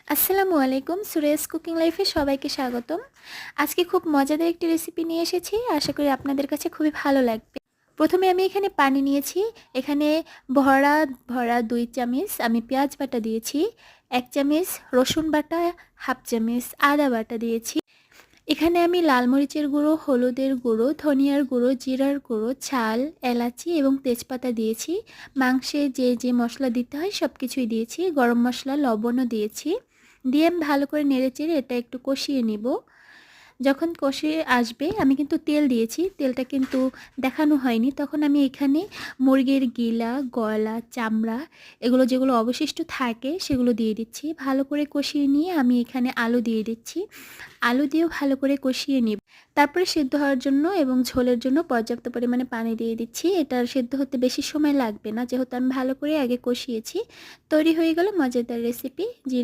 আসসালামু আলাইকুম, সুরেশ কুকিং লাইফে সবাইকে স্বাগতম। আজকে খুব মজাদার একটি রেসিপি নিয়ে এসেছি, আশা করি আপনাদের কাছে খুবই ভালো লাগবে। প্রথমে আমি এখানে পানি নিয়েছি, এখানে ভরা ভরা 2 চামচ আমি পেঁয়াজ বাটা দিয়েছি, 1 চামচ রসুন বাটা, হাফ চামচ আদা বাটা দিয়েছি। এখানে আমি লাল মরিচের গুঁড়ো, হলুদের গুঁড়ো, ধনিয়ার গুঁড়ো, জিরার গুঁড়ো, ঝাল, এলাচি এবং তেজপাতা দিয়েছি। মাংসে যে যে মশলা দিতে হয় সব কিছুই দিয়েছি, গরম মশলা, লবণও দিয়েছি। দিয়ে আমি ভালো করে নেড়েচেড়ে এটা একটু কষিয়ে নিব। যখন কষিয়ে আসবে আমি কিন্তু তেল দিয়েছি, তেলটা কিন্তু দেখানো হয়নি। তখন আমি এখানে মুরগির গিলা, গলা, চামড়া এগুলো যেগুলো অবশিষ্ট থাকে সেগুলো দিয়ে দিচ্ছি। ভালো করে কষিয়ে নিয়ে আমি এখানে আলু দিয়ে দিচ্ছি। আলু দিয়েও ভালো করে কষিয়ে নিব। তারপরে সিদ্ধ হওয়ার জন্য এবং ঝোলের জন্য পর্যাপ্ত পরিমাণে পানি দিয়ে দিচ্ছি। এটা সিদ্ধ হতে বেশি সময় লাগবে না, যেহেতু আমি ভালো করে আগে কষিয়েছি। তৈরি হয়ে গেল মজাদার রেসিপি জিরা